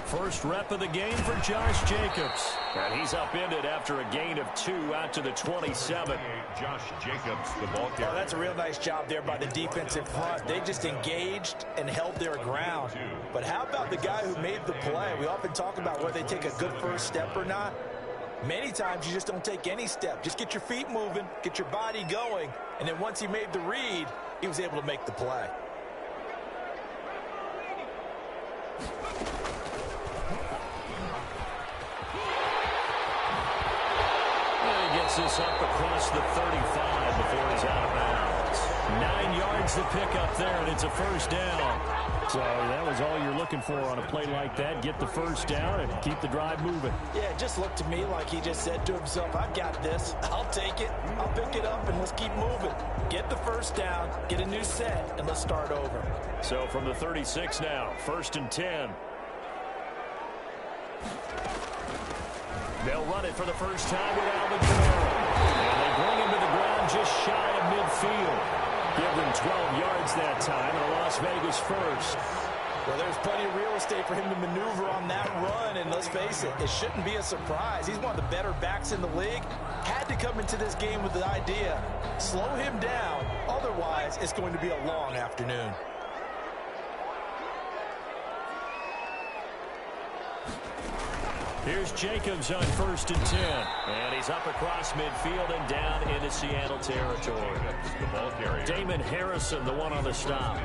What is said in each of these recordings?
First rep of the game for Josh Jacobs. And he's upended after a gain of 2 out to the 27. Josh Jacobs, the ball carrier. Oh, that's a real nice job there by the defensive front. They just engaged and held their ground. But how about the guy who made the play? We often talk about whether they take a good first step or not. Many times you just don't take any step. Just get your feet moving, get your body going, and then once he made the read, he was able to make the play. This up across the 35 before he's out of bounds. 9 yards to pick up there, and it's a first down. So that was all you're looking for on a play like that. Get the first down and keep the drive moving. Yeah, it just looked to me like he just said to himself, I've got this. I'll take it. I'll pick it up, and let's keep moving. Get the first down, get a new set, and let's start over. So from the 36 now, 1st and 10. They'll run it for the first time with Alvin Kamara. And they bring him to the ground just shy of midfield. Give them 12 yards that time, and a Las Vegas first. Well, there's plenty of real estate for him to maneuver on that run, and let's face it, it shouldn't be a surprise. He's one of the better backs in the league. Had to come into this game with the idea, slow him down, otherwise it's going to be a long afternoon. Here's Jacobs on 1st and 10. And he's up across midfield and down into Seattle territory. The ball carrier. Damon Harrison, the one on the stop.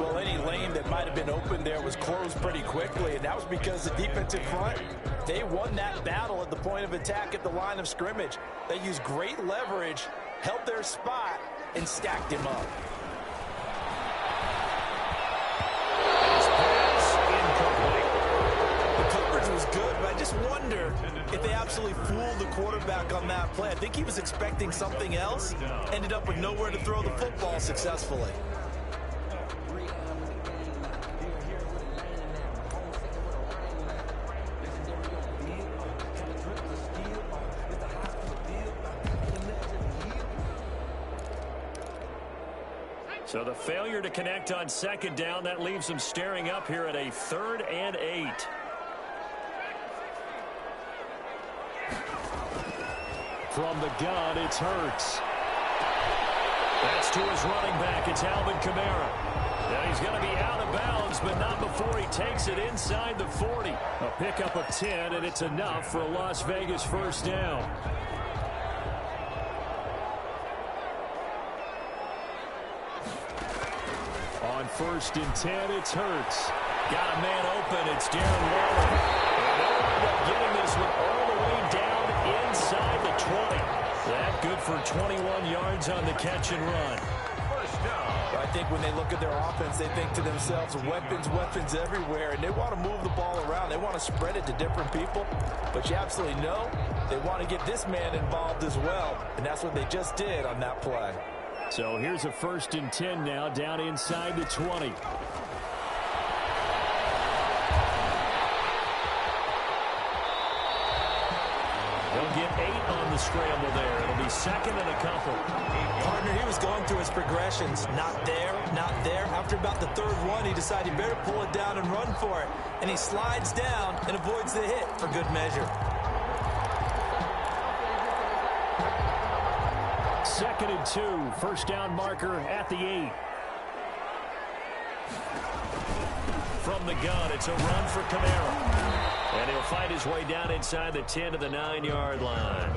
Well, any lane that might have been open there was closed pretty quickly, and that was because the defensive front, they won that battle at the point of attack at the line of scrimmage. They used great leverage, held their spot, and stacked him up. Was good, but I just wonder if they absolutely fooled the quarterback on that play. I think he was expecting something else, ended up with nowhere to throw the football successfully. So the failure to connect on 2nd down, that leaves them staring up here at a 3rd and 8. From the gun, it's Hurts. That's to his running back. It's Alvin Kamara. Now he's going to be out of bounds, but not before he takes it inside the 40. A pickup of 10, and it's enough for a Las Vegas first down. On 1st and 10, it's Hurts. Got a man open. It's Darren Waller. And they'll end up getting this one all the way down inside the 20. That good for 21 yards on the catch and run. First down. I think when they look at their offense, they think to themselves, weapons, weapons everywhere, and they want to move the ball around. They want to spread it to different people, but you absolutely know they want to get this man involved as well, and that's what they just did on that play. So here's a 1st and 10 now, down inside the 20. They'll get 8 on the scramble there. It'll be 2nd and a couple. Partner, he was going through his progressions. Not there, not there. After about the 3rd one, he decided he better pull it down and run for it. And he slides down and avoids the hit for good measure. 2nd and 2. First down marker at the 8. From the gun, it's a run for Kamara. And he'll fight his way down inside the 10 to the 9-yard line.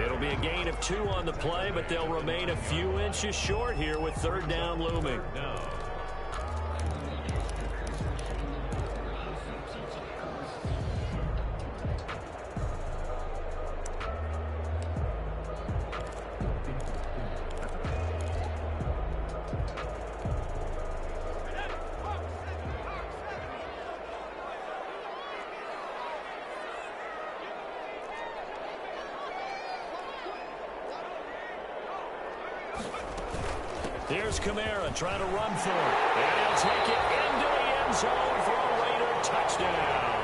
It'll be a gain of 2 on the play, but they'll remain a few inches short here with 3rd down looming. Here's Kamara trying to run for it. And he'll take it into the end zone for a Raider touchdown.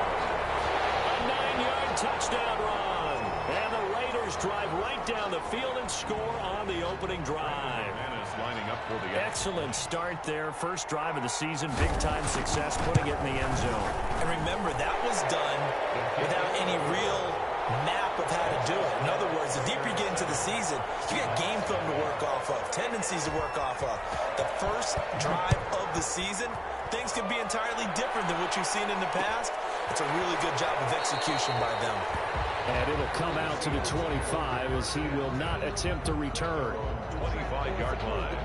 A 9-yard touchdown run. And the Raiders Raiders drive right down the field and score on the opening drive. Lining up for the excellent start there. First drive of the season. Big-time success, putting it in the end zone. And remember, that was done without any real map of how to do it. In other words, the deeper you get into the season, you get game film to work off of, tendencies to work off of. The first drive of the season, things can be entirely different than what you've seen in the past. It's a really good job of execution by them. And it'll come out to the 25 as he will not attempt to return. 25-yard line.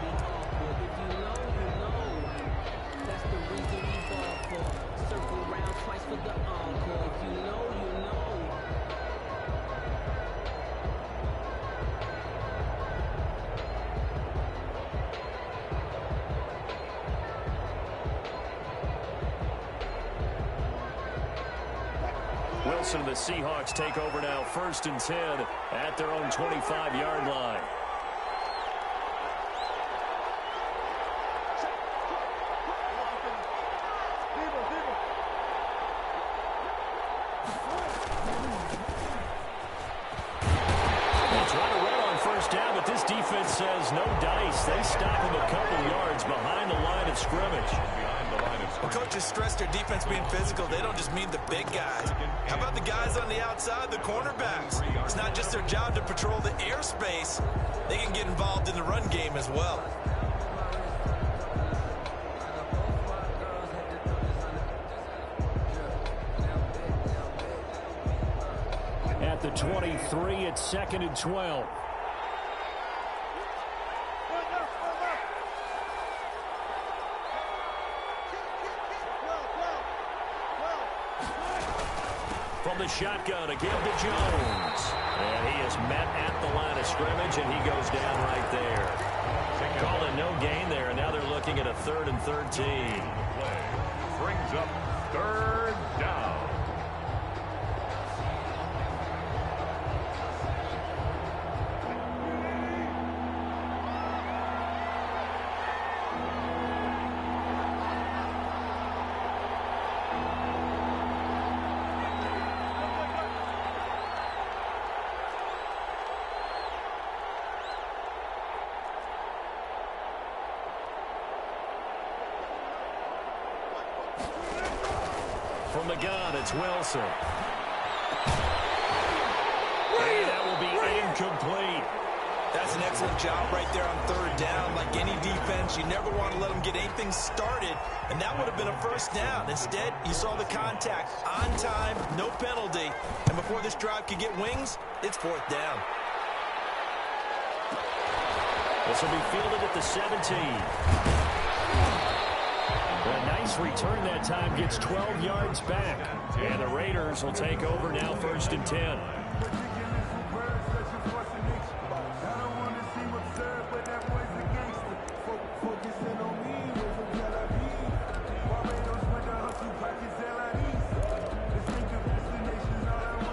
Wilson and the Seahawks take over now, 1st and 10 at their own 25-yard line. Defense says no dice. They stop him a couple yards behind the line of scrimmage. When coaches stress their defense being physical, they don't just mean the big guys. How about the guys on the outside, the cornerbacks? It's not just their job to patrol the airspace. They can get involved in the run game as well. At the 23, it's 2nd and 12. From the shotgun, again to Jones. And he is met at the line of scrimmage, and he goes down right there. Calling no gain there, and now they're looking at a 3rd and 13. Brings up 3rd down. From the gun, it's Wilson. And that will be incomplete. That's an excellent job right there on 3rd down. Like any defense, you never want to let them get anything started, and that would have been a 1st down. Instead, you saw the contact on time, no penalty, and before this drive could get wings, it's 4th down. This will be fielded at the 17. A nice return that time, gets 12 yards back. And the Raiders will take over now, 1st and 10.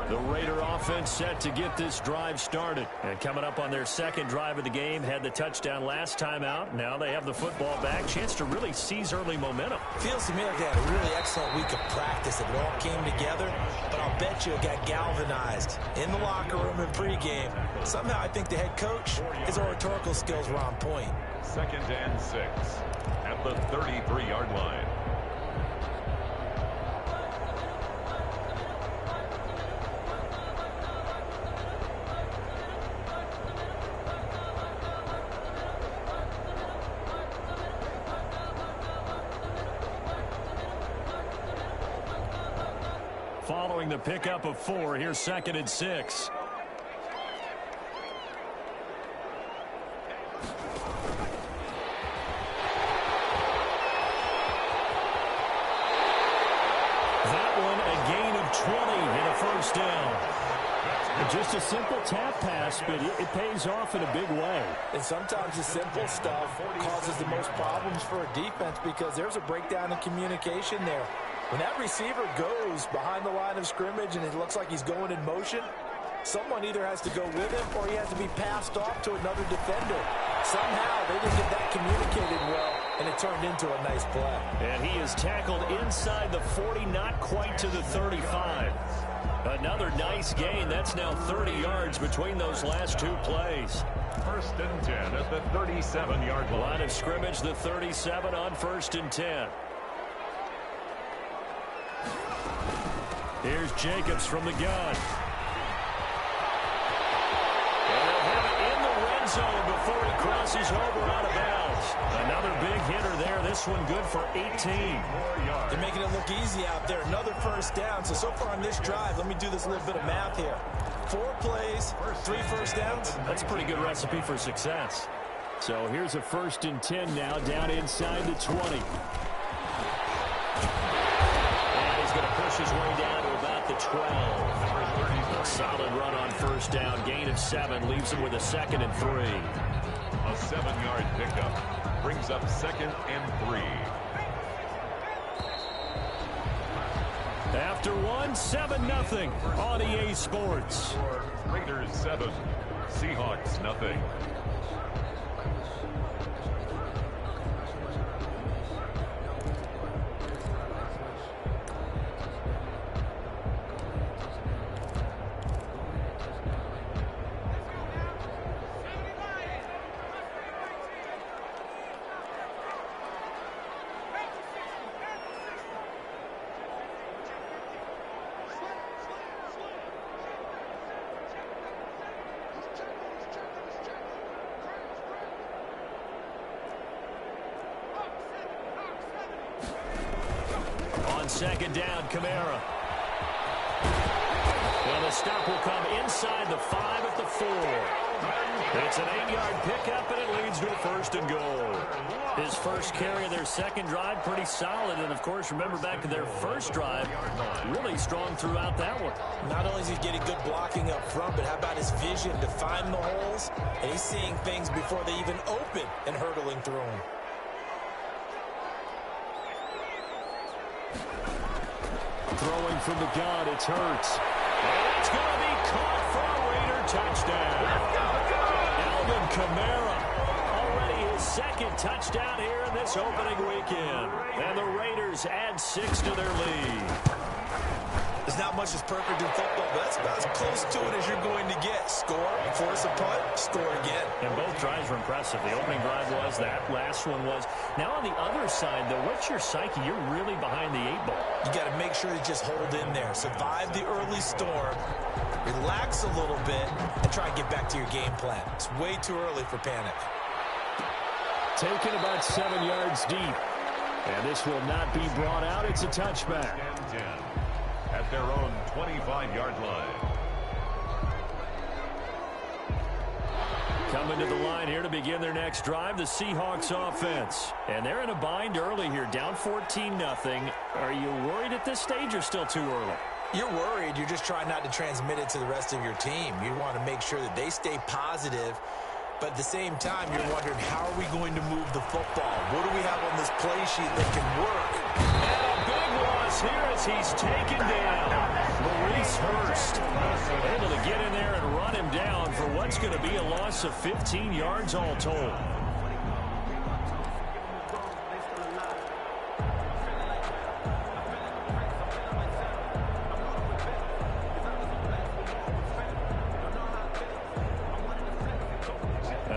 The Raider offense set to get this drive started. And coming up on their 2nd drive of the game, had the touchdown last time out. Now they have the football back. Chance to really seize early momentum. Feels to me like they had a really excellent week of practice. It all came together, but I'll bet you it got galvanized in the locker room and pregame. Somehow I think the head coach, his oratorical skills were on point. 2nd and 6 at the 33-yard line. Following the pickup of 4, here's 2nd and 6. That one a gain of 20 and a 1st down. Just a simple tap pass, but it pays off in a big way. And sometimes the simple stuff causes the most problems for a defense because there's a breakdown in communication there. When that receiver goes behind the line of scrimmage and it looks like he's going in motion, someone either has to go with him or he has to be passed off to another defender. Somehow they didn't get that communicated well, and it turned into a nice play. And he is tackled inside the 40, not quite to the 35. Another nice gain. That's now 30 yards between those last two plays. 1st and 10 at the 37-yard line. Line of scrimmage, the 37 on 1st and 10. Here's Jacobs from the gun. And they'll have it in the red zone before he crosses over out of bounds. Another big hitter there. This one good for 18. They're making it look easy out there. Another 1st down. So far on this drive, let me do this little bit of math here. 4 plays, 3 1st downs. That's a pretty good recipe for success. So here's a 1st and 10 now, down inside the 20. And he's going to push his way down to about the 12. A solid run on 1st down. Gain of 7 leaves him with a 2nd and 3. A 7-yard pickup brings up 2nd and 3. After 7-0 on EA Sports. Raiders 7, Seahawks nothing. On 2nd down, Kamara. And the stop will come inside the 5 at the 4. It's an 8-yard pickup, and it leads to a 1st and goal. His first carry of their 2nd drive, pretty solid. And, of course, remember back to their 1st drive, really strong throughout that one. Not only is he getting good blocking up front, but how about his vision to find the holes? And he's seeing things before they even open and hurtling through them. Throwing from the gun, it's Hurts. And it's going to be caught for a Raider touchdown. Alvin Kamara, already his 2nd touchdown here in this opening weekend. And the Raiders add 6 to their lead. There's not much that's perfect in football, but that's about as close to it as you're going to get. Score, force a punt, score again. And both drives were impressive. The opening drive was, that last one was. Now on the other side, though, what's your psyche? You're really behind the 8 ball. You got to make sure you just hold in there. Survive the early storm, relax a little bit, and try and get back to your game plan. It's way too early for panic. Taken about 7 yards deep. And this will not be brought out. It's a touchback. 10 at their own 25-yard line. Coming to the line here to begin their next drive, the Seahawks offense. And they're in a bind early here, down 14-0. Are you worried at this stage or still too early? You're worried. You're just trying not to transmit it to the rest of your team. You want to make sure that they stay positive. But at the same time, you're wondering, how are we going to move the football? What do we have on this play sheet that can work? And a big loss here as he's taken down. Maurice Hurst able to get in there and run him down for what's going to be a loss of 15 yards all told.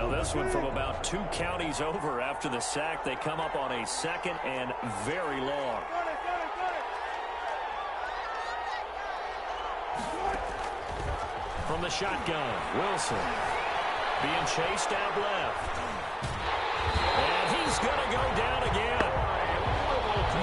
This one from about 2 counties over after the sack. They come up on a 2nd and very long. From the shotgun, Wilson being chased out left. And he's going to go down again.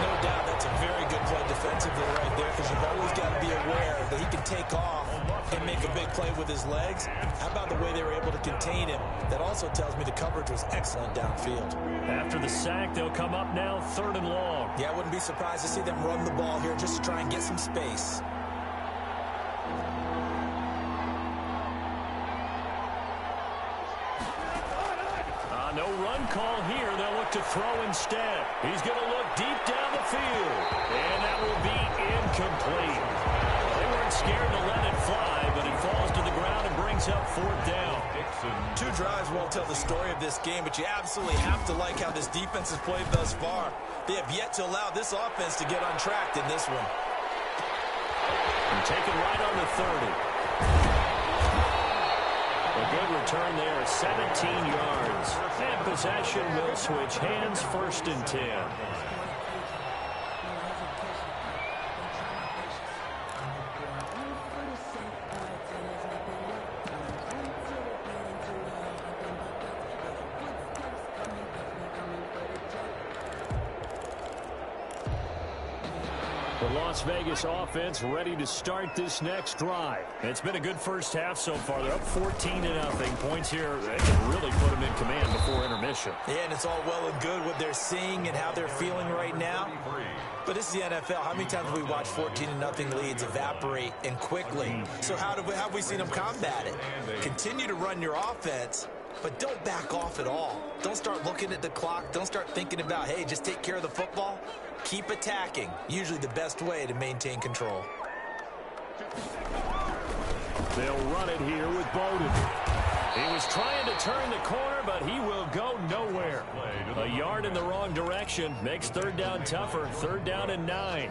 No doubt that's a very good play defensively right there, because you've always got to be aware that he can take off and make a big play with his legs. How about the way they were able to contain him? That also tells me the coverage was excellent downfield. After the sack, they'll come up now 3rd and long. Yeah, I wouldn't be surprised to see them run the ball here just to try and get some space. No run call here. They'll look to throw instead. He's going to look deep down the field. And that will be incomplete. They weren't scared to let it fly, but it falls to the ground and brings up 4th down. 2 drives won't tell the story of this game, but you absolutely have to like how this defense has played thus far. They have yet to allow this offense to get untracked in this one. taken right on the 30. A good return there, 17 yards. And possession will switch hands, 1st and 10. The Las Vegas offense ready to start this next drive. It's been a good first half so far. They're up 14-0. Points here, they can really put them in command before intermission. Yeah, and it's all well and good what they're seeing and how they're feeling right now. But this is the NFL. How many times have we watched 14-0 leads evaporate and quickly? So how have we seen them combat it? Continue to run your offense, but don't back off at all. Don't start looking at the clock. Don't start thinking about, hey, just take care of the football. Keep attacking. Usually the best way to maintain control. They'll run it here with Bowden. He was trying to turn the corner, but he will go nowhere. A yard in the wrong direction makes 3rd down tougher. 3rd down and 9.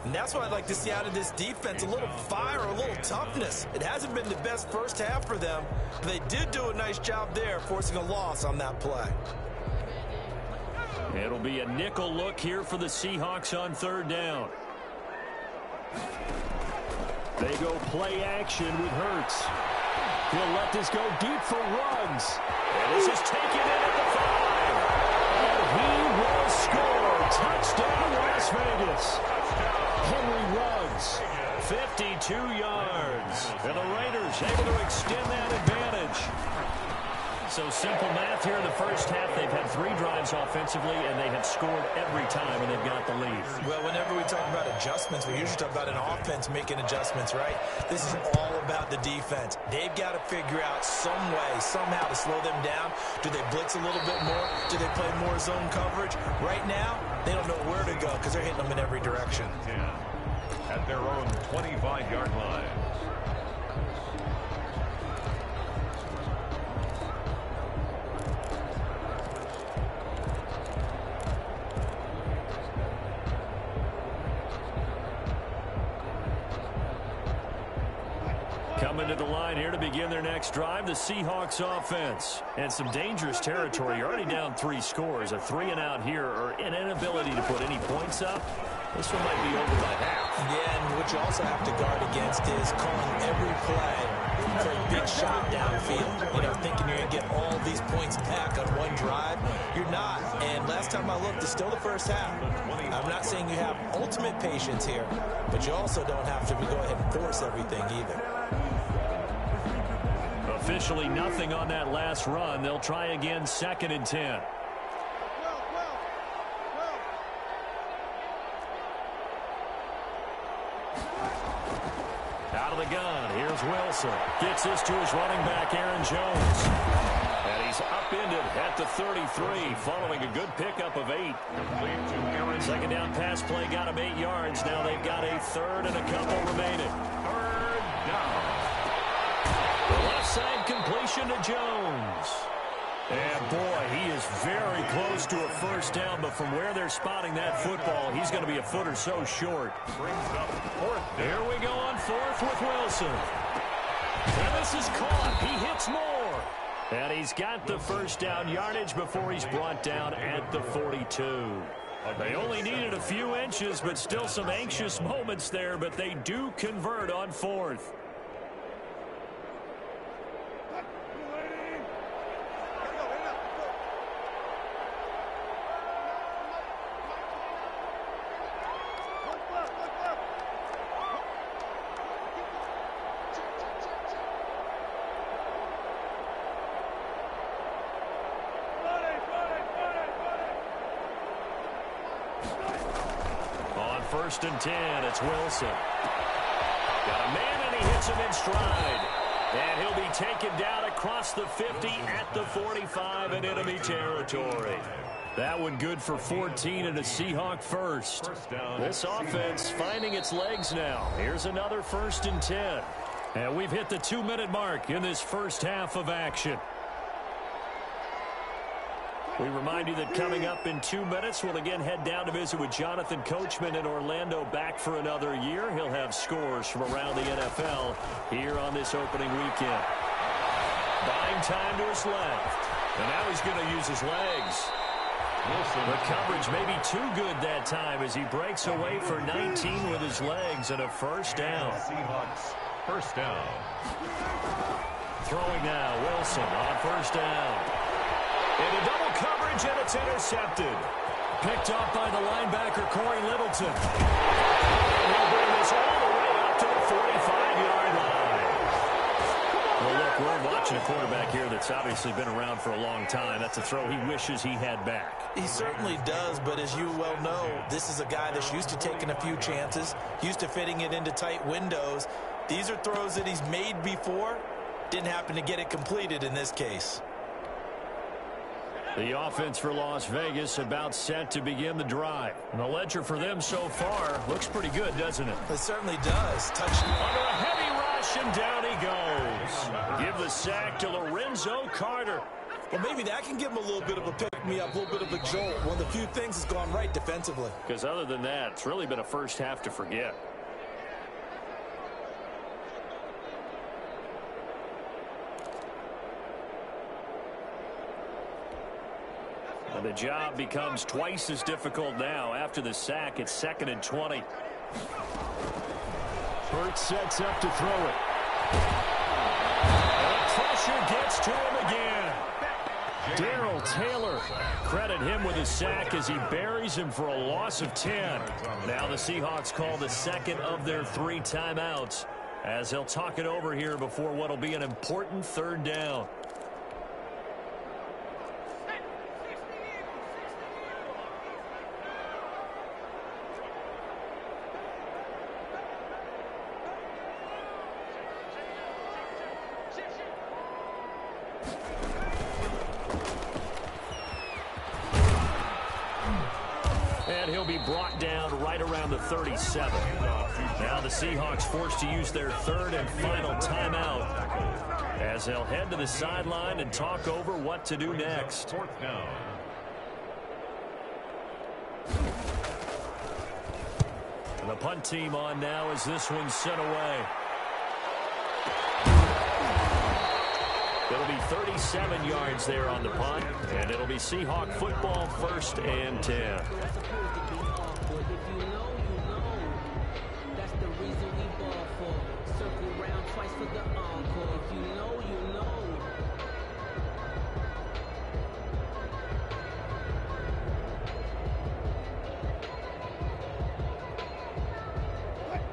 And that's what I'd like to see out of this defense, a little fire, a little toughness. It hasn't been the best first half for them, but they did do a nice job there, forcing a loss on that play. It'll be a nickel look here for the Seahawks on 3rd down. They go play action with Hurts. He'll let this go deep for Ruggs. And this is taken in at the 5. And he will score. Touchdown, Las Vegas. Henry Ruggs, 52 yards. And the Raiders able to extend that advantage. So simple math here in the first half. They've had 3 drives offensively, and they have scored every time, and they've got the lead. Well, whenever we talk about adjustments, we usually talk about an offense making adjustments, right? This is all about the defense. They've got to figure out some way, somehow to slow them down. Do they blitz a little bit more? Do they play more zone coverage? Right now, they don't know where to go because they're hitting them in every direction. At their own 25-yard line. Coming to the line here to begin their next drive, the Seahawks offense. And some dangerous territory. You're already down 3 scores. A 3-and-out here, or an inability to put any points up. This one might be over by half. Yeah, and what you also have to guard against is calling every play for a big shot downfield. You know, thinking you're going to get all these points back on one drive. You're not. And last time I looked, it's still the first half. I'm not saying you have ultimate patience here, but you also don't have to go ahead and force everything either. Officially nothing on that last run. They'll try again, 2nd and 10. Out of the gun, here's Wilson. Gets this to his running back, Aaron Jones. And he's upended at the 33, following a good pickup of 8. 2nd down pass play got him 8 yards. Now they've got a 3rd and a couple remaining. 3rd down. The left side completion to Jones. And boy, he is very close to a first down, but from where they're spotting that football, he's going to be a foot or so short. Brings up 4th down. Here we go on 4th with Wilson. And this is caught. He hits more. And he's got the first down yardage before he's brought down at the 42. They only needed a few inches, but still some anxious moments there, but they do convert on 4th. On 1st and 10, it's Wilson. Got a man, and he hits him in stride. And he'll be taken down across the 50 at the 45 in enemy territory. That one good for 14 and a Seahawk first. This offense finding its legs now. Here's another 1st and 10. And we've hit the 2-minute mark in this first half of action. We remind you that coming up in 2 minutes, we'll again head down to visit with Jonathan Coachman in Orlando, back for another year. He'll have scores from around the NFL here on this opening weekend. Buying time to his left. And now he's going to use his legs. The coverage may be too good that time as he breaks away for 19 with his legs and a first down. Seahawks, first down. Throwing now, Wilson on first down. Into double coverage, and it's intercepted. Picked up by the linebacker, Corey Littleton. And he'll bring this all the way up to the 45-yard line. Well, look, we're watching a quarterback here that's obviously been around for a long time. That's a throw he wishes he had back. He certainly does, but as you well know, this is a guy that's used to taking a few chances, used to fitting it into tight windows. These are throws that he's made before. Didn't happen to get it completed in this case. The offense for Las Vegas about set to begin the drive. And the ledger for them so far looks pretty good, doesn't it? It certainly does. Touchdown. Under a heavy rush, and down he goes. Give the sack to Lorenzo Carter. Well, maybe that can give him a little bit of a pick-me-up, a little bit of a jolt. One of the few things that's gone right defensively. Because other than that, it's really been a first half to forget. And the job becomes twice as difficult now. After the sack, it's 2nd and 20. Hurts sets up to throw it. And pressure gets to him again. Darrell Taylor, credit him with a sack as he buries him for a loss of 10. Now the Seahawks call the second of their 3 timeouts as they'll talk it over here before what will be an important 3rd down. And he'll be brought down right around the 37. Now the Seahawks forced to use their 3rd and final timeout as they'll head to the sideline and talk over what to do next. 4th down. And the punt team on now as this one's sent away. It'll be 37 yards there on the punt, and it'll be Seahawk football, 1st and 10.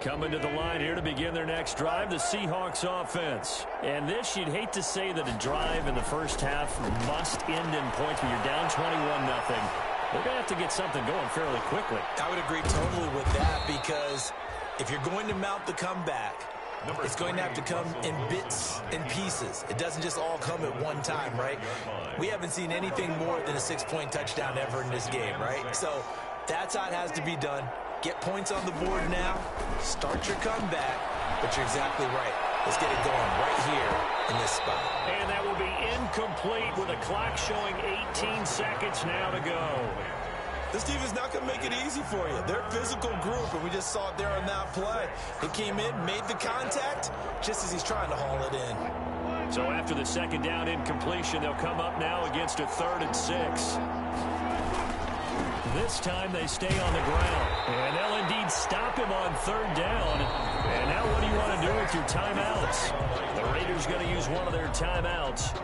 Coming to the line here to begin their next drive, the Seahawks offense. And this, you'd hate to say that a drive in the first half must end in points when you're down 21-0. They're going to have to get something going fairly quickly. I would agree totally with that, because if you're going to mount the comeback, it's going to have to come in bits and pieces. It doesn't just all come at one time, right? We haven't seen anything more than a 6-point touchdown ever in this game, right? So that's how it has to be done. Get points on the board now. Start your comeback. But you're exactly right. Let's get it going right here in this spot. And that will be incomplete with a clock showing 18 seconds now to go. This team is not going to make it easy for you. They're a physical group, and we just saw it there on that play. He came in, made the contact, just as he's trying to haul it in. So after the 2nd down incompletion, they'll come up now against a 3rd and 6. This time they stay on the ground. And they'll indeed stop him on 3rd down. And now what do you want to do with your timeouts? The Raiders going to use one of their timeouts,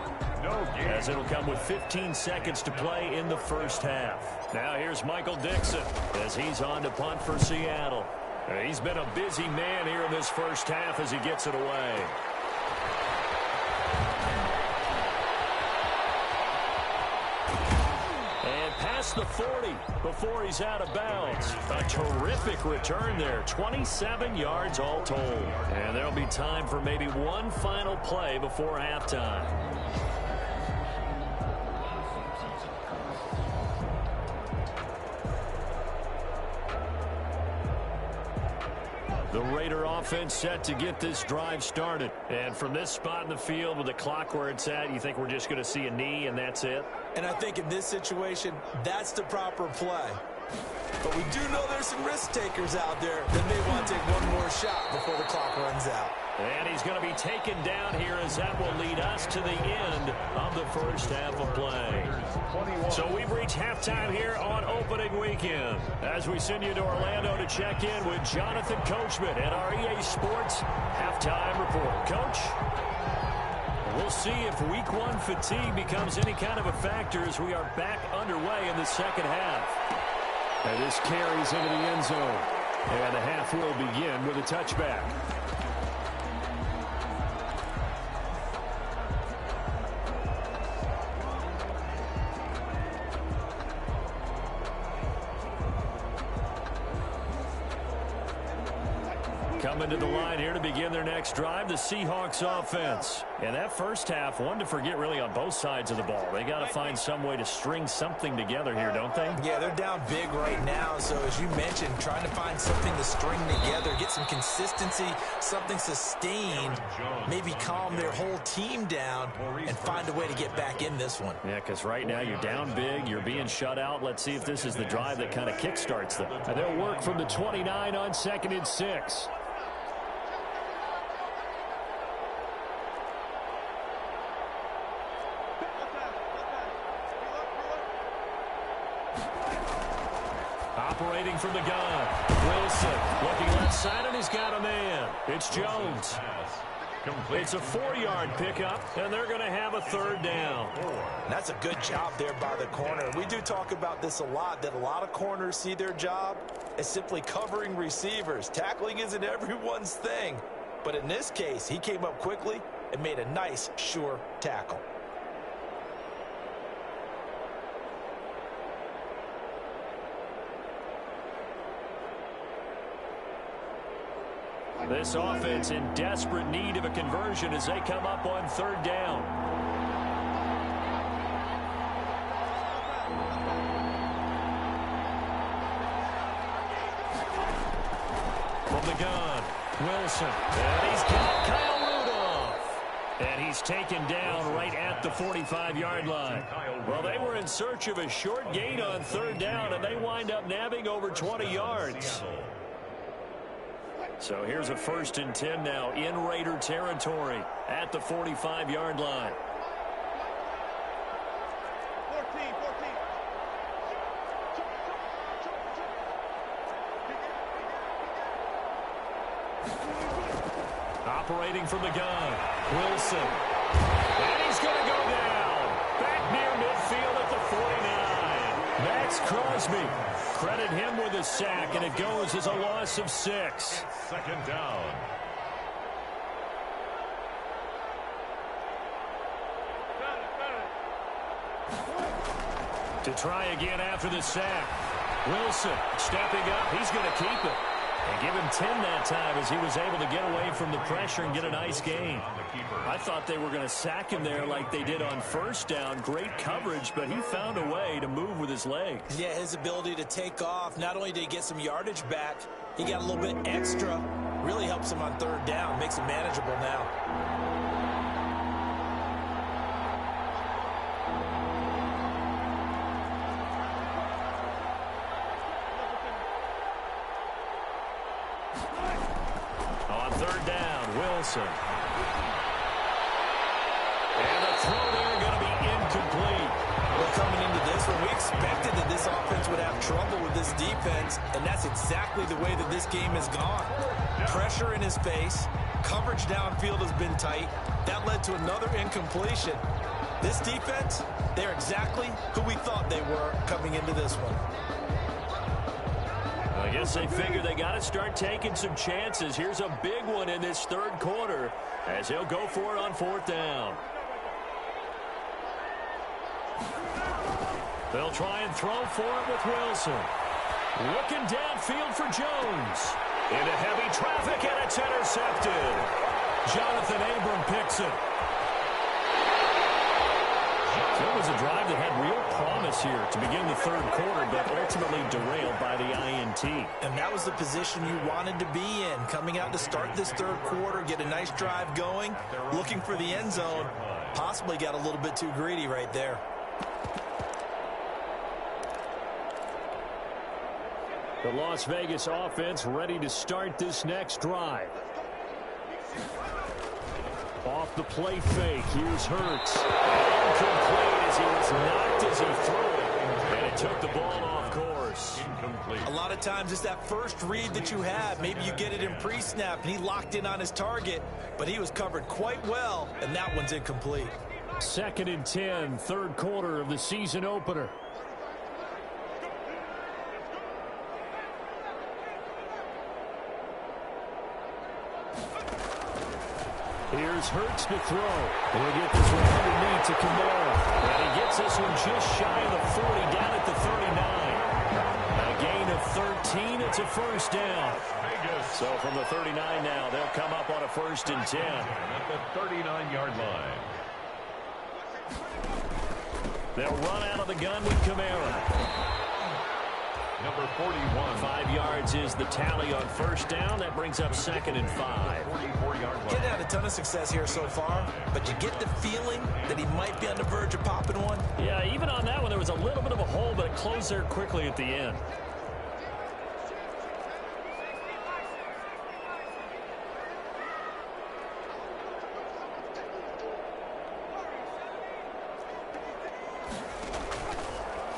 as it'll come with 15 seconds to play in the first half. Now here's Michael Dixon as he's on to punt for Seattle. He's been a busy man here in this first half as he gets it away. Past the 40 before he's out of bounds. A terrific return there. 27 yards all told. And there'll be time for maybe one final play before halftime. The Raider offense set to get this drive started. And from this spot in the field with the clock where it's at, you think we're just going to see a knee and that's it? And I think in this situation, that's the proper play. But we do know there's some risk takers out there that may want to take one more shot before the clock runs out. And he's going to be taken down here as that will lead us to the end of the first half of play. So we've reached halftime here on opening weekend as we send you to Orlando to check in with Jonathan Coachman at our EA Sports halftime report. Coach? We'll see if week one fatigue becomes any kind of a factor as we are back underway in the second half. And this carries into the end zone. And the half will begin with a touchback. Coming to the line here to begin their next drive, the Seahawks offense. And that first half, one to forget really on both sides of the ball. They got to find some way to string something together here, don't they? Yeah, they're down big right now. So as you mentioned, trying to find something to string together, get some consistency, something sustained, maybe calm their whole team down and find a way to get back in this one. Yeah, because right now you're down big, you're being shut out. Let's see if this is the drive that kind of kickstarts them. And they'll work from the 29 on 2nd and 6. Operating from the gun. Wilson looking left side, and he's got a man. It's Jones. It's a 4-yard pickup, and they're going to have a third down. That's a good job there by the corner. We do talk about this a lot, that a lot of corners see their job as simply covering receivers. Tackling isn't everyone's thing. But in this case, he came up quickly and made a nice, sure tackle. This offense in desperate need of a conversion as they come up on third down. From the gun, Wilson. And he's got Kyle Rudolph. And he's taken down right at the 45-yard line. Well, they were in search of a short gain on third down, and they wind up nabbing over 20 yards. So here's a 1st and 10 now in Raider territory at the 45-yard line. 14. Operating from the gun, Wilson. And he's going to go down. Back near midfield at the 49. Max Crosby. Credit him with a sack, and it goes as a loss of 6. 2nd down. To try again after the sack. Wilson stepping up. He's going to keep it. And give him 10 that time as he was able to get away from the pressure and get a nice gain. I thought they were going to sack him there like they did on 1st down. Great coverage, but he found a way to move with his legs. Yeah, his ability to take off, not only did he get some yardage back, he got a little bit extra. Really helps him on third down, makes it manageable now. On third down, Wilson. And the throw there going to be incomplete. Well, coming into this one, we expected that this offense would have trouble with this defense, and that's exactly the way that this game has gone. Pressure in his face, coverage downfield has been tight. That led to another incompletion. This defense, they're exactly who we thought they were coming into this one. I guess they figure they got to start taking some chances. Here's a big one in this third quarter as he'll go for it on 4th down. They'll try and throw for it with Wilson. Looking downfield for Jones. Into heavy traffic, and it's intercepted. Jonathan Abram picks it. It was a drive that had real promise here to begin the third quarter, but ultimately derailed by the INT. And that was the position you wanted to be in, coming out to start this third quarter, get a nice drive going, looking for the end zone. Possibly got a little bit too greedy right there. The Las Vegas offense ready to start this next drive. Off the play fake, here's Hurts. Incomplete as he was knocked as he threw it. And it took the ball off course. Incomplete. A lot of times it's that first read that you have. Maybe you get it in pre-snap and he locked in on his target, but he was covered quite well, and that one's incomplete. 2nd and 10, third quarter of the season opener. Here's Hurts to throw. He'll get this one underneath to Kamara. And he gets this one just shy of the 40, down at the 39. A gain of 13. It's a first down. So from the 39 now, they'll come up on a 1st and 10. At the 39-yard line. They'll run out of the gun with Kamara. Number 41. 5 yards is the tally on first down. That brings up 2nd and 5. 44-yard line. Getting had a ton of success here so far, but you get the feeling that he might be on the verge of popping one. Yeah, even on that one, there was a little bit of a hole, but it closed there quickly at the end.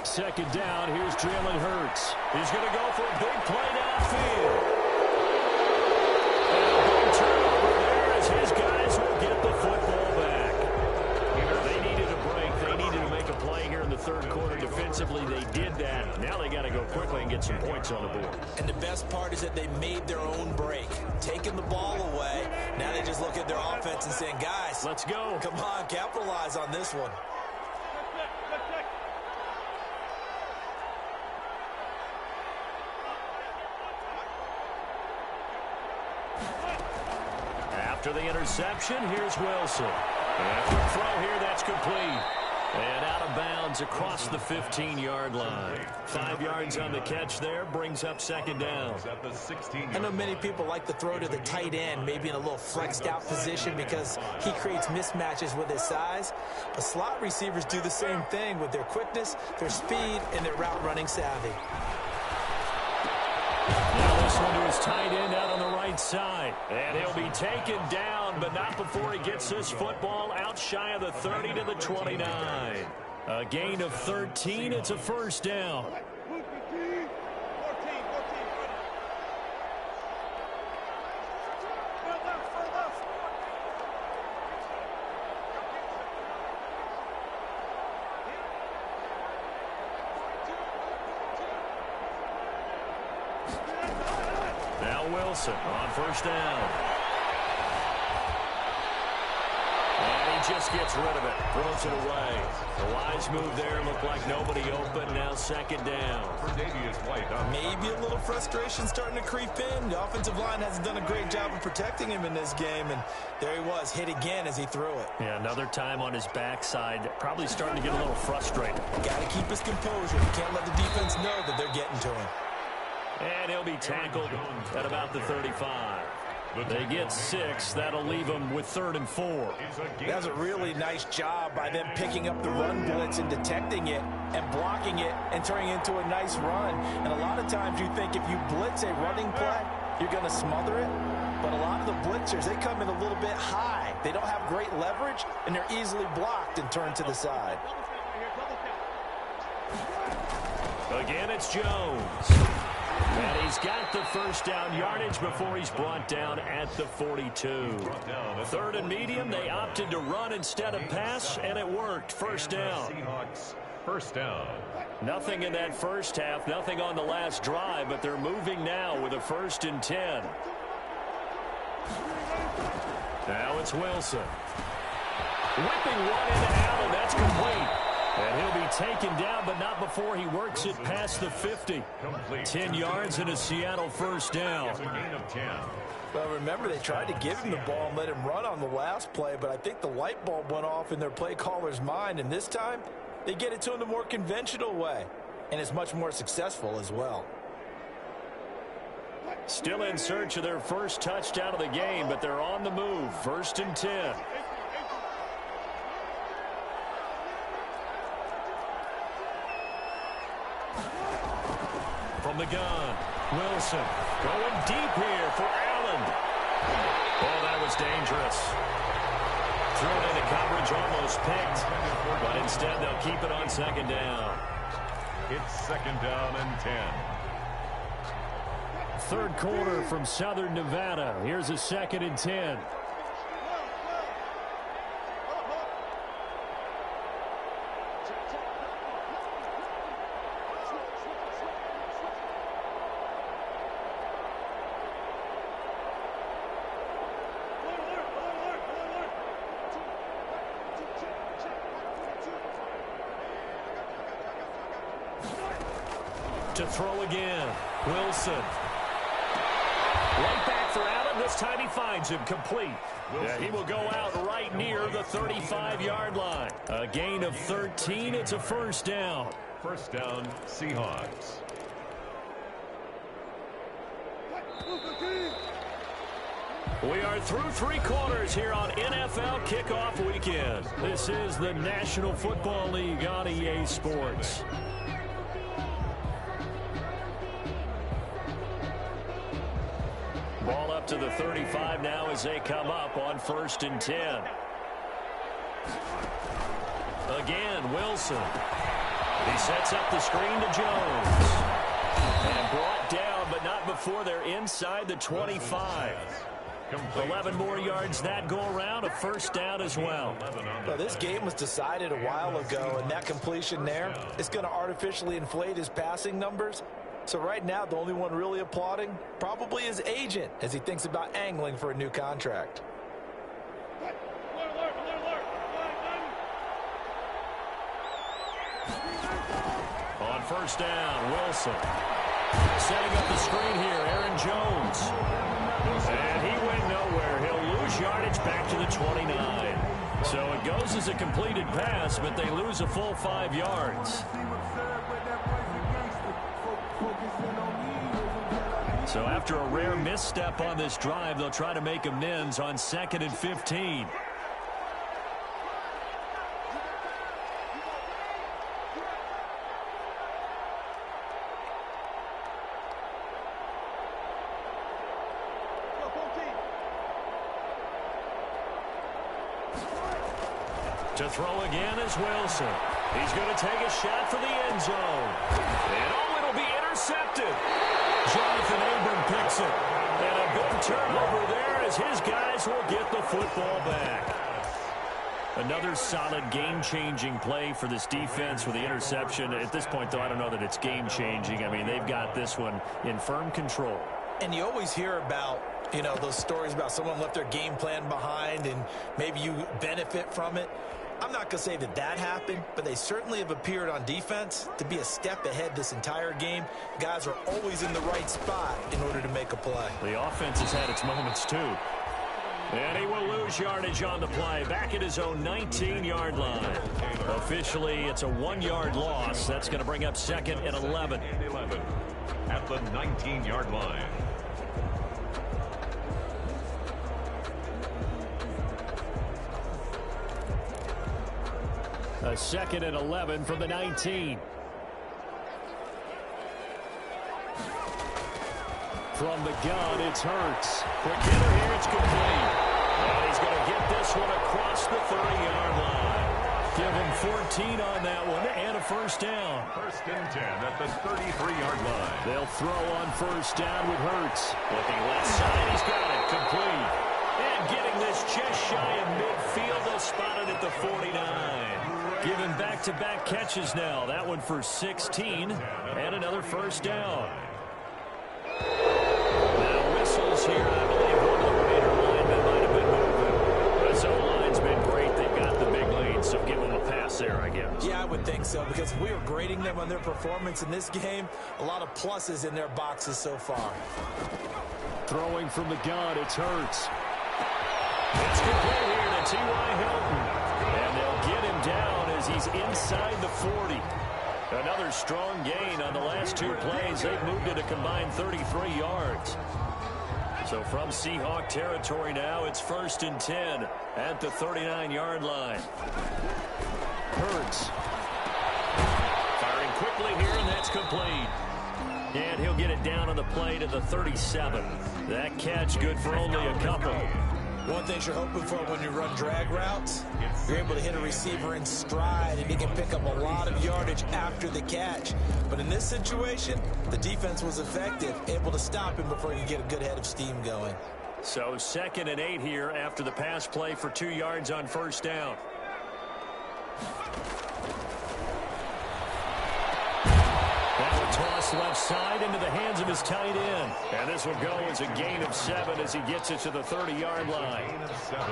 Second down, here's Jalen Hurts. He's going to go for a big play downfield. And a big turnover there as his guys will get the football back. They needed a break. They needed to make a play here in the third quarter. Defensively, they did that. Now they got to go quickly and get some points on the board. And the best part is that they made their own break, taking the ball away. Now they just look at their offense and saying, guys, let's go. Come on, capitalize on this one. After the interception, here's Wilson. After a throw here, that's complete. And out of bounds across the 15-yard line. 5 yards on the catch there, brings up 2nd down. At the 16. I know many people like to throw to the tight end, maybe in a little flexed out position because he creates mismatches with his size. But slot receivers do the same thing with their quickness, their speed, and their route running savvy. Now this one to his tight end out on the right side. And he'll be taken down, but not before he gets this football out shy of the 30 to the 29. A gain of 13. It's a first down. Wilson on first down. And he just gets rid of it. Throws it away. The wise move there. Looked like nobody open. Now 2nd down. Maybe a little frustration starting to creep in. The offensive line hasn't done a great job of protecting him in this game. And there he was, hit again as he threw it. Yeah, another time on his backside. Probably starting to get a little frustrated. Got to keep his composure. You can't let the defense know that they're getting to him. And he'll be tackled at about the 35. They get 6. That'll leave them with 3rd and 4. That's a really nice job by them picking up the run blitz and detecting it and blocking it and turning it into a nice run. And a lot of times you think if you blitz a running play, you're going to smother it. But a lot of the blitzers, they come in a little bit high. They don't have great leverage, and they're easily blocked and turned to the side. Again, it's Jones. And he's got the first down yardage before he's brought down at the 42. 3rd and medium, they opted to run instead of pass, and it worked. First down. First down. Nothing in that first half, nothing on the last drive, but they're moving now with a 1st and 10. Now it's Wilson. Whipping one in and out, and that's complete. And he'll be taken down, but not before he works it past the 50. 10 yards and a Seattle first down. It's a gain of 10. Well, remember, they tried to give him the ball and let him run on the last play, but I think the light bulb went off in their play caller's mind, and this time they get it to him the more conventional way, and it's much more successful as well. Still in search of their first touchdown of the game, but they're on the move. 1st and 10. From the gun, Wilson going deep here for Allen. Oh, that was dangerous. Thrown into coverage, almost picked, but instead they'll keep it on 2nd down. It's 2nd down and 10. 3rd quarter from Southern Nevada. Here's a 2nd and 10. To throw again, Wilson. Right back for Allen. This time he finds him complete. Yeah, he will go out right near the 35-yard line. A gain of 13. It's a first down. First down, Seahawks. We are through 3 quarters here on NFL Kickoff Weekend. This is the National Football League on EA Sports. Ball up to the 35 now as they come up on 1st and 10. Again, Wilson. He sets up the screen to Jones. And brought down, but not before they're inside the 25. 11 more yards that go around, a first down as well. Well, this game was decided a while ago, and that completion there is going to artificially inflate his passing numbers. So right now, the only one really applauding probably his agent as he thinks about angling for a new contract. On 1st down, Wilson. Setting up the screen here, Aaron Jones. And he went nowhere. He'll lose yardage back to the 29. So it goes as a completed pass, but they lose a full 5 yards. So after a rare misstep on this drive, they'll try to make amends on 2nd and 15. To throw again is Wilson. He's going to take a shot for the end zone. And oh, it'll be intercepted. Jonathan Abram picks it. And a big turnover there as his guys will get the football back. Another solid game-changing play for this defense with the interception. At this point, though, I don't know that it's game-changing. I mean, they've got this one in firm control. And you always hear about, you know, those stories about someone left their game plan behind and maybe you benefit from it. I'm not going to say that that happened, but they certainly have appeared on defense to be a step ahead this entire game. Guys are always in the right spot in order to make a play. The offense has had its moments, too. And he will lose yardage on the play, back at his own 19-yard line. Officially, it's a 1-yard loss. That's going to bring up 2nd and 11. At the 19-yard line. A 2nd and 11 from the 19. From the gun, it's Hurts. Quick hitter here, it's complete. And he's going to get this one across the 30-yard line. Give him 14 on that one and a first down. 1st and 10 at the 33-yard line. They'll throw on 1st down with Hurts. Looking left side, he's got it complete. And getting this just shy of midfield, they'll spot it at the 49. Giving back-to-back catches now. That one for 16 and another first down. Now whistles here. I believe one of the Raider linemen might have been moving. This O-line's been great. They've got the big lead, so give them a pass plus there, I guess. Yeah, I would think so, because if we were grading them on their performance in this game, a lot of pluses in their boxes so far. Throwing from the gun, it's Hurts. It's complete here to T.Y. Hilton. And they'll get him down as he's inside the 40. Another strong gain on the last two plays. They've moved it a combined 33 yards. So from Seahawk territory now, it's 1st and 10 at the 39-yard line. Hurts. Firing quickly here, and that's complete. And he'll get it down on the play to the 37. That catch good for only a couple. One thing you're hoping for when you run drag routes, you're able to hit a receiver in stride, and he can pick up a lot of yardage after the catch. But in this situation, the defense was effective, able to stop him before you get a good head of steam going. So 2nd and 8 here after the pass play for 2 yards on 1st down. Toss left side into the hands of his tight end. And this will go as a gain of 7 as he gets it to the 30-yard line.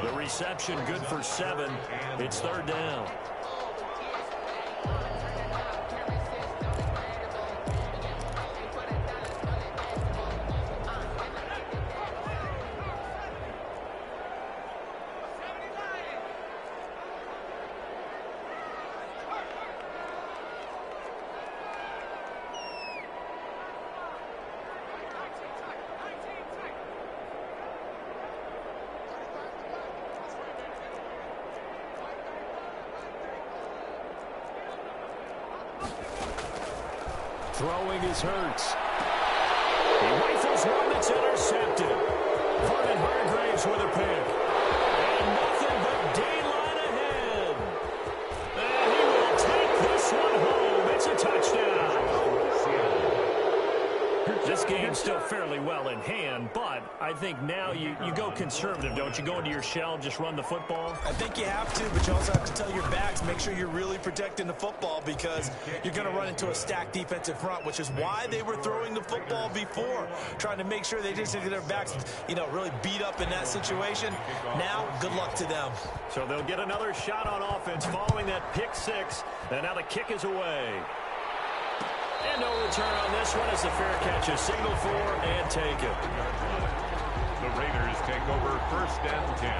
The reception good for 7. It's 3rd down. Throwing is Hurts. He rifles one that's intercepted. Vernon Hargreaves with a pick. And nothing but daylight ahead. And he will take this one home. It's a touchdown. This game's still fairly well in hand, but I think now you go conservative, don't you? Go into your shell, just run the football? I think you have to, but you also have to tell your backs, make sure you're really protecting the football, because you're going to run into a stacked defensive front, which is why they were throwing the football before, trying to make sure they just get their backs, really beat up in that situation. Now, good luck to them. So they'll get another shot on offense following that pick 6, and now the kick is away. And no return on this one as the fair catch is signaled for and taken. The Raiders take over 1st and 10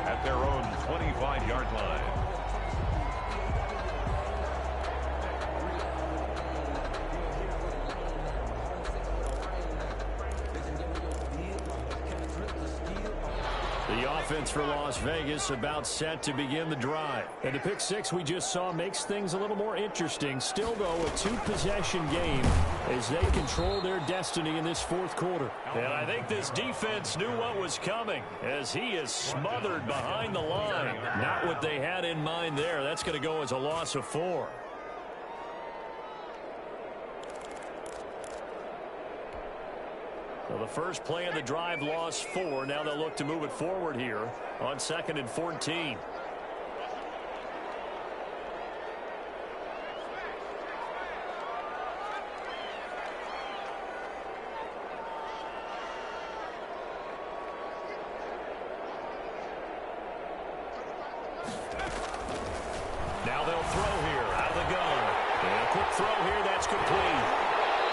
at their own 25-yard line. The offense for Las Vegas about set to begin the drive. And the pick 6 we just saw makes things a little more interesting. Still, though, a 2-possession game as they control their destiny in this 4th quarter. And I think this defense knew what was coming as he is smothered behind the line. Not what they had in mind there. That's going to go as a loss of 4. So the first play of the drive lost 4. Now they'll look to move it forward here on 2nd and 14. Now they'll throw here out of the gun. And a quick throw here, that's complete.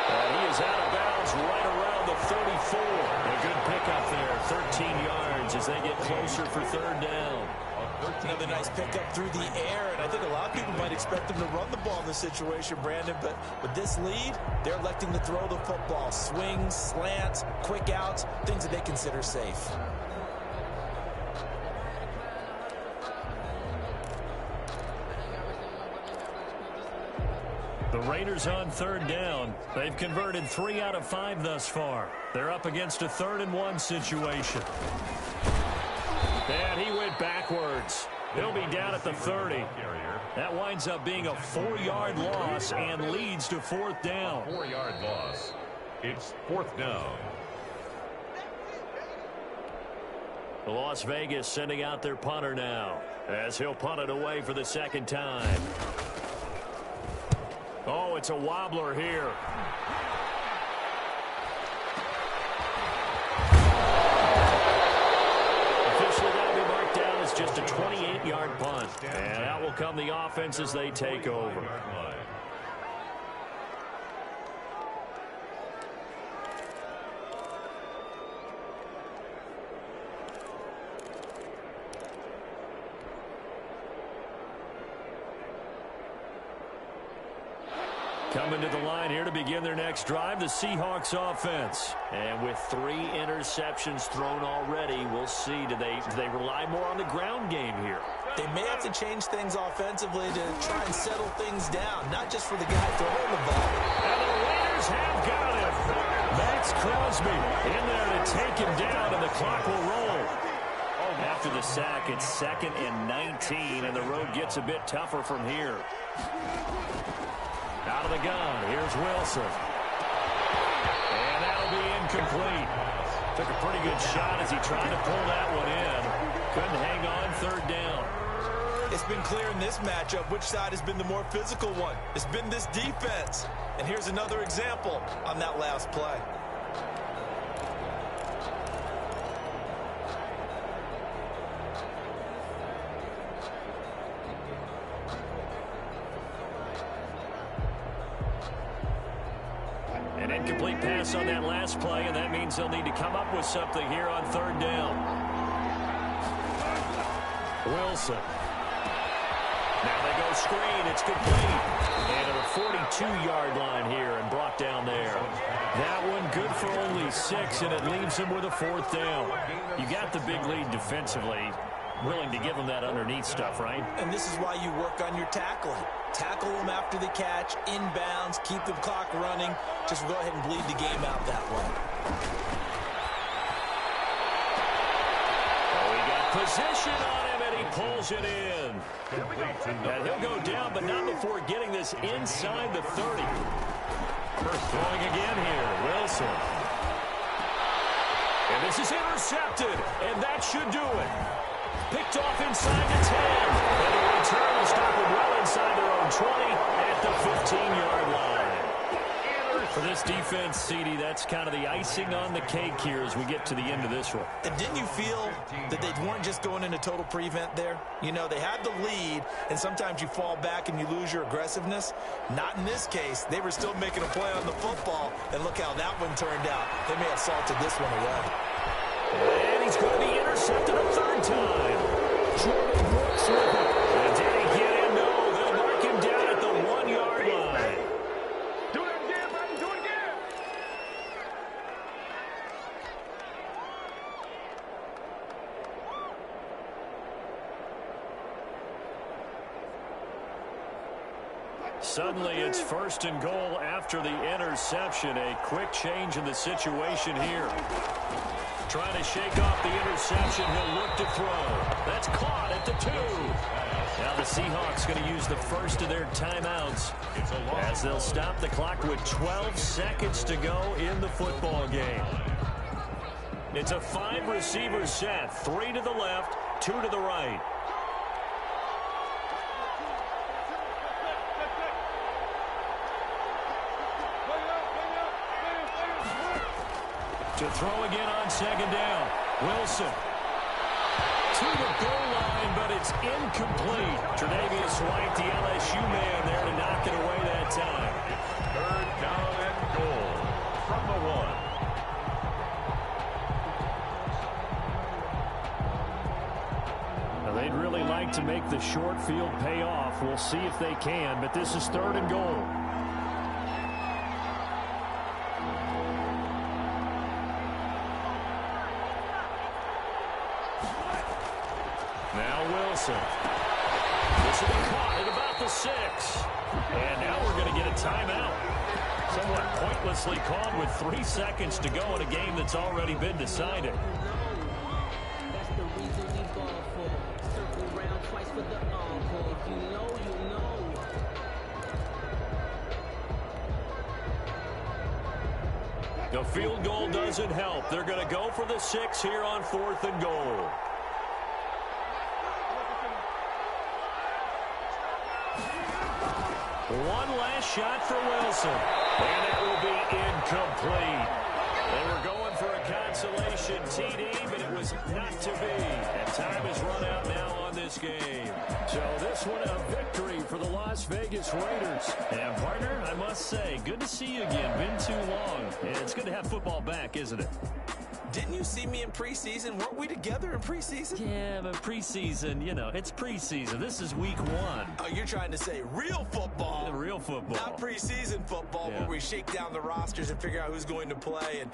And he is out of bounds right around the 34. A good pickup there, 13 yards as they get closer for 3rd down. Another nice pickup through the air, and I think a lot of people might expect them to run the ball in this situation, Brandon, but with this lead, they're electing to throw the football. Swings, slants, quick outs, things that they consider safe. The Raiders on 3rd down. They've converted 3 out of 5 thus far. They're up against a 3rd and 1 situation. And he went backwards. He'll be down at the 30. That winds up being a 4-yard loss and leads to 4th down. 4-yard loss. It's 4th down. Las Vegas sending out their punter now as he'll punt it away for the 2nd time. Oh, it's a wobbler here. Officially, that'll be marked down as just a 28-yard punt. And that will come the offense as they take over. Coming to the line here to begin their next drive, the Seahawks offense. And with 3 interceptions thrown already, we'll see. Do they rely more on the ground game here? They may have to change things offensively to try and settle things down, not just for the guy throwing the ball. And the Raiders have got him. Max Crosby in there to take him down, and the clock will roll. After the sack, it's 2nd and 19, and the road gets a bit tougher from here. Out of the gun, here's Wilson. And that'll be incomplete. Took a pretty good shot as he tried to pull that one in. Couldn't hang on, 3rd down. It's been clear in this matchup which side has been the more physical one. It's been this defense. And here's another example on that last play. An incomplete pass on that last play, and that means they'll need to come up with something here on 3rd down. Wilson. Now they go screen. It's complete. And at the 42-yard line here and brought down there. That one good for only 6, and it leaves him with a 4th down. You got the big lead defensively. Willing to give them that underneath stuff, right? And this is why you work on your tackling. Tackle them after the catch, inbounds, keep the clock running. Just go ahead and bleed the game out that way. Oh, he got position on him, and he pulls it in. And he'll go down, but not before getting this inside the 30. First throwing again here, Wilson. And this is intercepted, and that should do it. Picked off inside the 10. And the return will stop it well inside their own 20 at the 15-yard line. For this defense, CD, that's kind of the icing on the cake here as we get to the end of this one. And didn't you feel that they weren't just going into total prevent there? You know, they had the lead, and sometimes you fall back and you lose your aggressiveness. Not in this case. They were still making a play on the football, and look how that one turned out. They may have salted this one away. And he's going to be intercepted a 3rd time. Jordan Brooks with it. And did he get him? No, they'll mark him down at the 1-yard line. Do it again, buddy. Do it again. Suddenly, it's 1st and goal after the interception. A quick change in the situation here. Trying to shake off the interception. He'll look to throw. That's caught at the 2. Now the Seahawks going to use the first of their timeouts as they'll stop the clock with 12 seconds to go in the football game. It's a 5-receiver set. 3 to the left, 2 to the right. To throw again on 2nd down. Wilson. To the goal line, but it's incomplete. Tre'Davious White, the LSU man, there to knock it away that time. 3rd down and goal from the 1. Now they'd really like to make the short field pay off. We'll see if they can, but this is 3rd and goal. Wilson. This will be caught at about the 6. And now we're going to get a timeout. Somewhat pointlessly called with 3 seconds to go in a game that's already been decided. That's the reason we ball for. Circle round twice for the encore. If you know, you know. The field goal doesn't help. They're going to go for the 6 here on 4th and goal. One last shot for Wilson. And that will be incomplete. They were going for a consolation TD, but it was not to be. And time is run out now on this game. So this one a victory for the Las Vegas Raiders. And partner, I must say, good to see you again. Been too long. It's good to have football back, isn't it? Didn't you see me in preseason? Weren't we together in preseason? Yeah, but preseason, you know, it's preseason. This is week 1. Oh, you're trying to say real football. The real football. Not preseason football, Yeah. where we shake down the rosters and figure out who's going to play. And